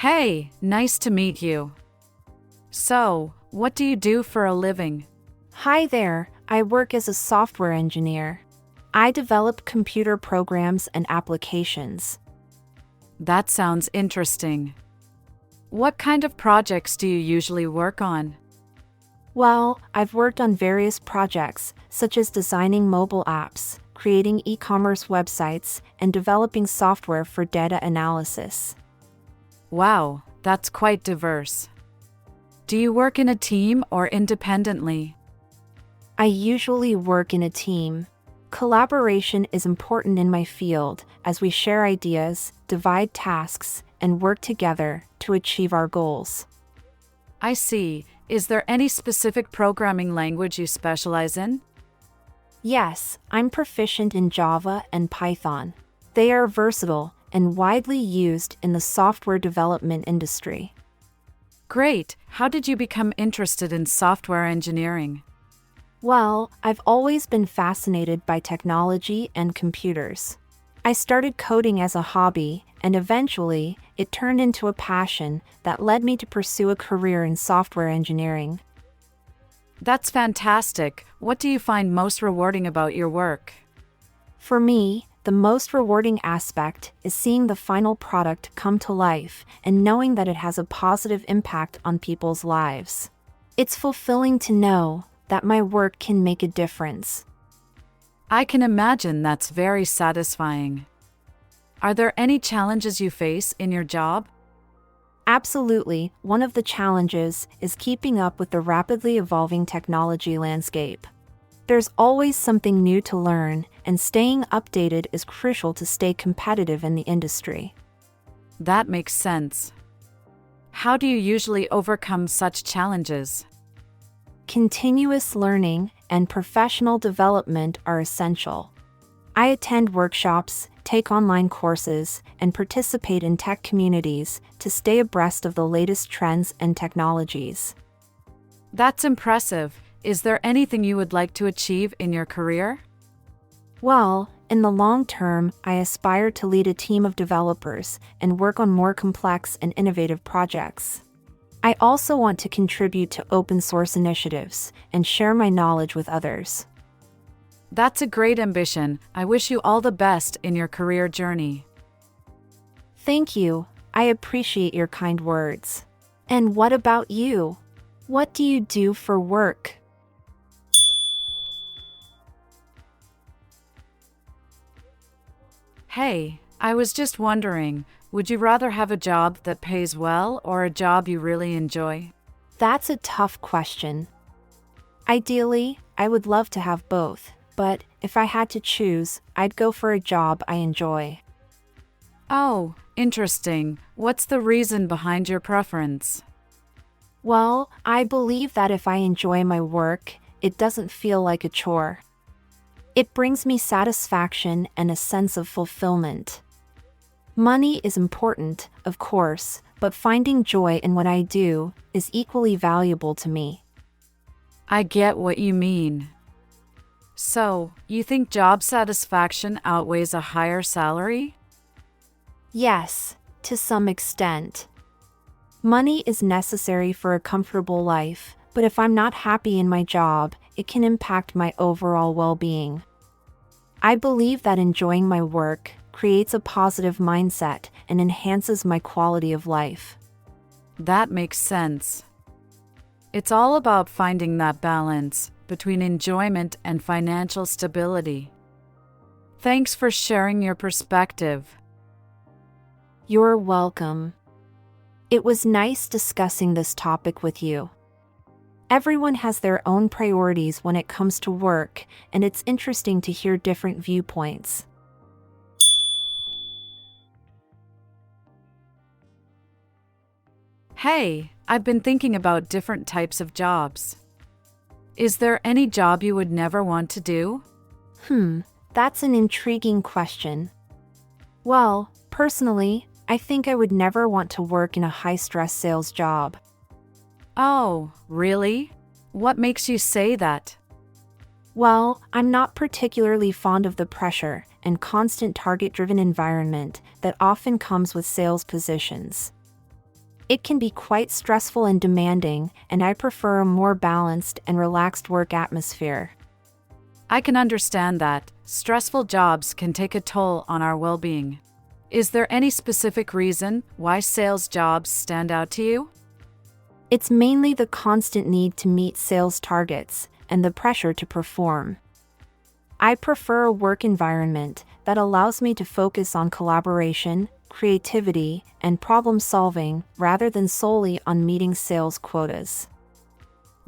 Hey, nice to meet you. So, what do you do for a living? Hi there, I work as a software engineer. I develop computer programs and applications. That sounds interesting. What kind of projects do you usually work on? Well, I've worked on various projects, such as designing mobile apps, creating e-commerce websites, and developing software for data analysis. Wow, that's quite diverse. Do you work in a team or independently? I usually work in a team. Collaboration is important in my field as we share ideas, divide tasks, and work together to achieve our goals. I see. Is there any specific programming language you specialize in? Yes, I'm proficient in Java and Python. They are versatile and widely used in the software development industry. Great. How did you become interested in software engineering? Well, I've always been fascinated by technology and computers. I started coding as a hobby, and eventually, it turned into a passion that led me to pursue a career in software engineering. That's fantastic. What do you find most rewarding about your work? For me, the most rewarding aspect is seeing the final product come to life and knowing that it has a positive impact on people's lives. It's fulfilling to know that my work can make a difference. I can imagine that's very satisfying. Are there any challenges you face in your job? Absolutely, one of the challenges is keeping up with the rapidly evolving technology landscape. There's always something new to learn, and staying updated is crucial to stay competitive in the industry. That makes sense. How do you usually overcome such challenges? Continuous learning and professional development are essential. I attend workshops, take online courses, and participate in tech communities to stay abreast of the latest trends and technologies. That's impressive. Is there anything you would like to achieve in your career? Well, in the long term, I aspire to lead a team of developers and work on more complex and innovative projects. I also want to contribute to open source initiatives and share my knowledge with others. That's a great ambition. I wish you all the best in your career journey. Thank you. I appreciate your kind words. And what about you? What do you do for work? Hey, I was just wondering, would you rather have a job that pays well or a job you really enjoy? That's a tough question. Ideally, I would love to have both, but if I had to choose, I'd go for a job I enjoy. Oh, interesting. What's the reason behind your preference? Well, I believe that if I enjoy my work, it doesn't feel like a chore. It brings me satisfaction and a sense of fulfillment. Money is important, of course, but finding joy in what I do is equally valuable to me. I get what you mean. So, you think job satisfaction outweighs a higher salary? Yes, to some extent. Money is necessary for a comfortable life, but if I'm not happy in my job, it can impact my overall well-being. I believe that enjoying my work creates a positive mindset and enhances my quality of life. That makes sense. It's all about finding that balance between enjoyment and financial stability. Thanks for sharing your perspective. You're welcome. It was nice discussing this topic with you. Everyone has their own priorities when it comes to work, and it's interesting to hear different viewpoints. Hey, I've been thinking about different types of jobs. Is there any job you would never want to do? That's an intriguing question. Well, personally, I think I would never want to work in a high-stress sales job. Oh, really? What makes you say that? Well, I'm not particularly fond of the pressure and constant target-driven environment that often comes with sales positions. It can be quite stressful and demanding, and I prefer a more balanced and relaxed work atmosphere. I can understand that stressful jobs can take a toll on our well-being. Is there any specific reason why sales jobs stand out to you? It's mainly the constant need to meet sales targets and the pressure to perform. I prefer a work environment that allows me to focus on collaboration, creativity, and problem solving rather than solely on meeting sales quotas.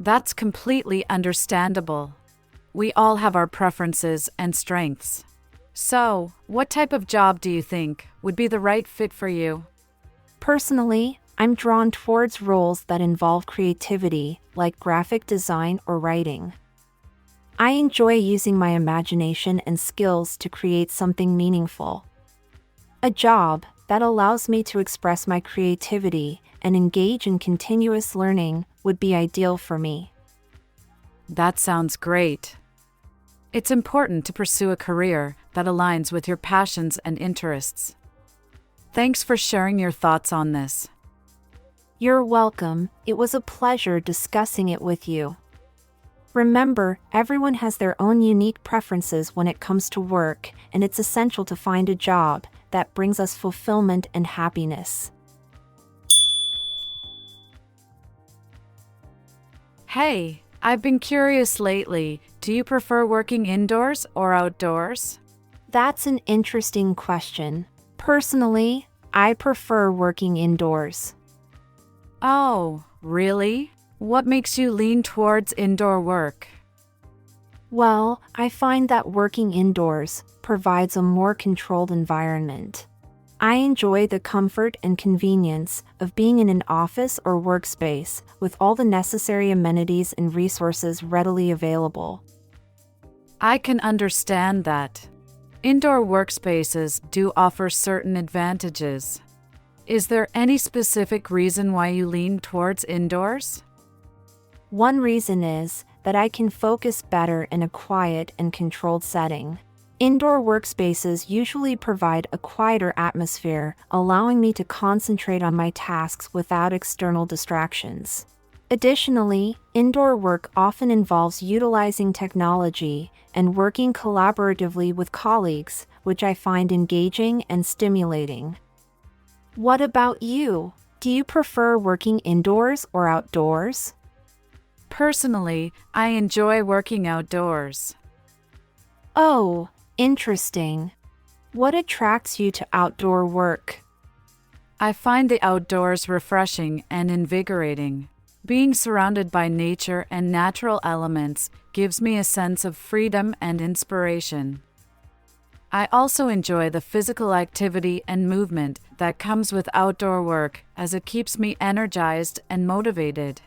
That's completely understandable. We all have our preferences and strengths. So, what type of job do you think would be the right fit for you? Personally, I'm drawn towards roles that involve creativity, like graphic design or writing. I enjoy using my imagination and skills to create something meaningful. A job that allows me to express my creativity and engage in continuous learning would be ideal for me. That sounds great. It's important to pursue a career that aligns with your passions and interests. Thanks for sharing your thoughts on this. You're welcome. It was a pleasure discussing it with you. Remember, everyone has their own unique preferences when it comes to work, and it's essential to find a job that brings us fulfillment and happiness. Hey, I've been curious lately. Do you prefer working indoors or outdoors? That's an interesting question. Personally, I prefer working indoors. Oh, really? What makes you lean towards indoor work? Well, I find that working indoors provides a more controlled environment. I enjoy the comfort and convenience of being in an office or workspace with all the necessary amenities and resources readily available. I can understand that. Indoor workspaces do offer certain advantages. Is there any specific reason why you lean towards indoors? One reason is that I can focus better in a quiet and controlled setting. Indoor workspaces usually provide a quieter atmosphere, allowing me to concentrate on my tasks without external distractions. Additionally, indoor work often involves utilizing technology and working collaboratively with colleagues, which I find engaging and stimulating. What about you? Do you prefer working indoors or outdoors? Personally, I enjoy working outdoors. Oh, interesting. What attracts you to outdoor work? I find the outdoors refreshing and invigorating. Being surrounded by nature and natural elements gives me a sense of freedom and inspiration. I also enjoy the physical activity and movement that comes with outdoor work, as it keeps me energized and motivated.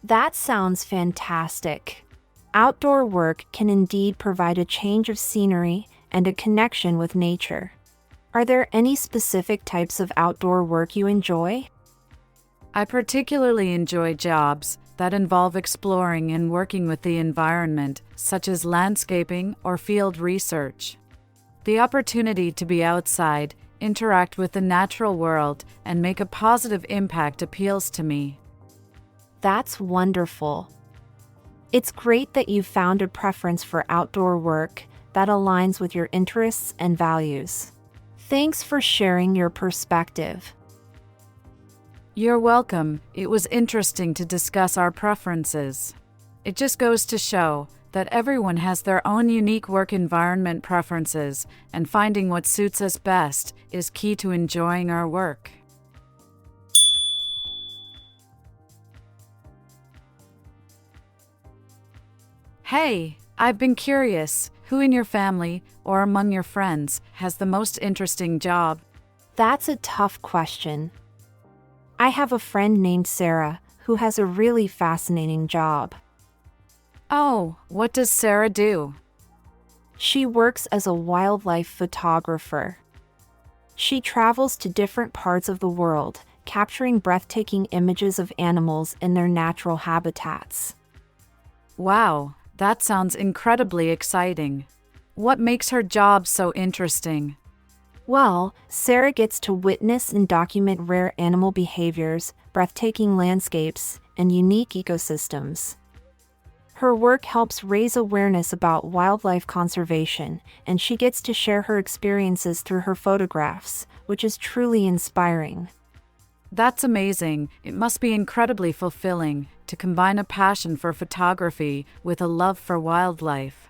That sounds fantastic. Outdoor work can indeed provide a change of scenery and a connection with nature. Are there any specific types of outdoor work you enjoy? I particularly enjoy jobs that involve exploring and working with the environment, such as landscaping or field research. The opportunity to be outside, interact with the natural world, and make a positive impact appeals to me. That's wonderful. It's great that you found a preference for outdoor work that aligns with your interests and values. Thanks for sharing your perspective. You're welcome. It was interesting to discuss our preferences. It just goes to show that everyone has their own unique work environment preferences, and finding what suits us best is key to enjoying our work. Hey, I've been curious, who in your family or among your friends has the most interesting job? That's a tough question. I have a friend named Sarah who has a really fascinating job. Oh, what does Sarah do? She works as a wildlife photographer. She travels to different parts of the world, capturing breathtaking images of animals in their natural habitats. Wow, that sounds incredibly exciting. What makes her job so interesting? Well, Sarah gets to witness and document rare animal behaviors, breathtaking landscapes, and unique ecosystems. Her work helps raise awareness about wildlife conservation, and she gets to share her experiences through her photographs, which is truly inspiring. That's amazing. It must be incredibly fulfilling to combine a passion for photography with a love for wildlife.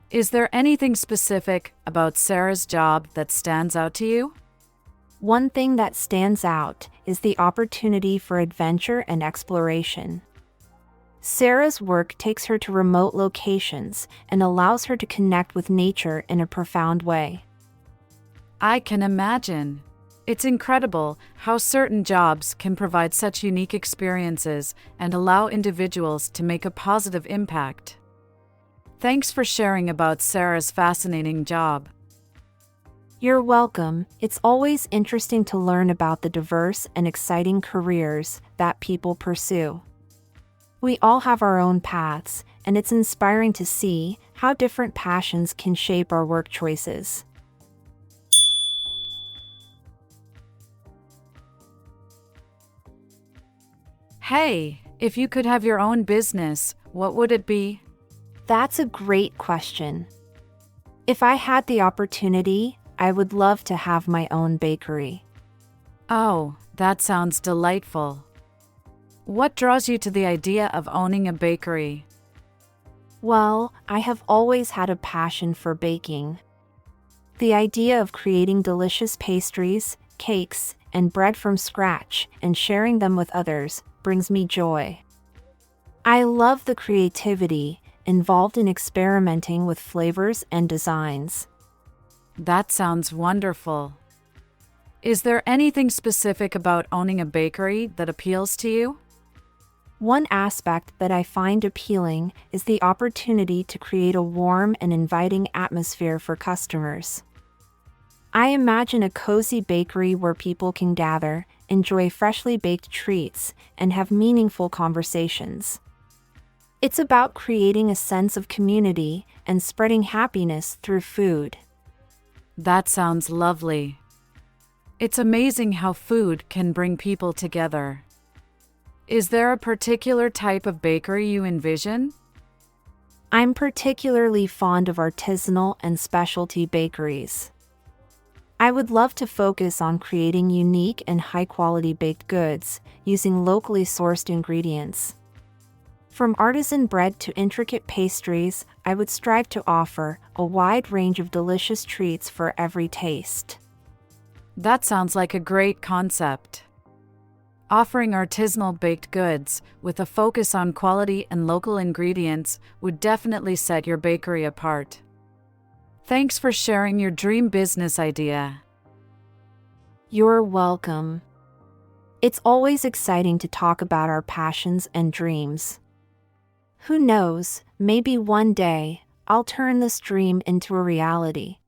Is there anything specific about Sarah's job that stands out to you? One thing that stands out is the opportunity for adventure and exploration. Sarah's work takes her to remote locations and allows her to connect with nature in a profound way. I can imagine. It's incredible how certain jobs can provide such unique experiences and allow individuals to make a positive impact. Thanks for sharing about Sarah's fascinating job. You're welcome. It's always interesting to learn about the diverse and exciting careers that people pursue. We all have our own paths, and it's inspiring to see how different passions can shape our work choices. Hey, if you could have your own business, what would it be? That's a great question. If I had the opportunity, I would love to have my own bakery. Oh, that sounds delightful. What draws you to the idea of owning a bakery? Well, I have always had a passion for baking. The idea of creating delicious pastries, cakes, and bread from scratch and sharing them with others brings me joy. I love the creativity involved in experimenting with flavors and designs. That sounds wonderful. Is there anything specific about owning a bakery that appeals to you? One aspect that I find appealing is the opportunity to create a warm and inviting atmosphere for customers. I imagine a cozy bakery where people can gather, enjoy freshly baked treats, and have meaningful conversations. It's about creating a sense of community and spreading happiness through food. That sounds lovely. It's amazing how food can bring people together. Is there a particular type of bakery you envision? I'm particularly fond of artisanal and specialty bakeries. I would love to focus on creating unique and high-quality baked goods using locally sourced ingredients. From artisan bread to intricate pastries, I would strive to offer a wide range of delicious treats for every taste. That sounds like a great concept. Offering artisanal baked goods with a focus on quality and local ingredients would definitely set your bakery apart. Thanks for sharing your dream business idea. You're welcome. It's always exciting to talk about our passions and dreams. Who knows, maybe one day, I'll turn this dream into a reality.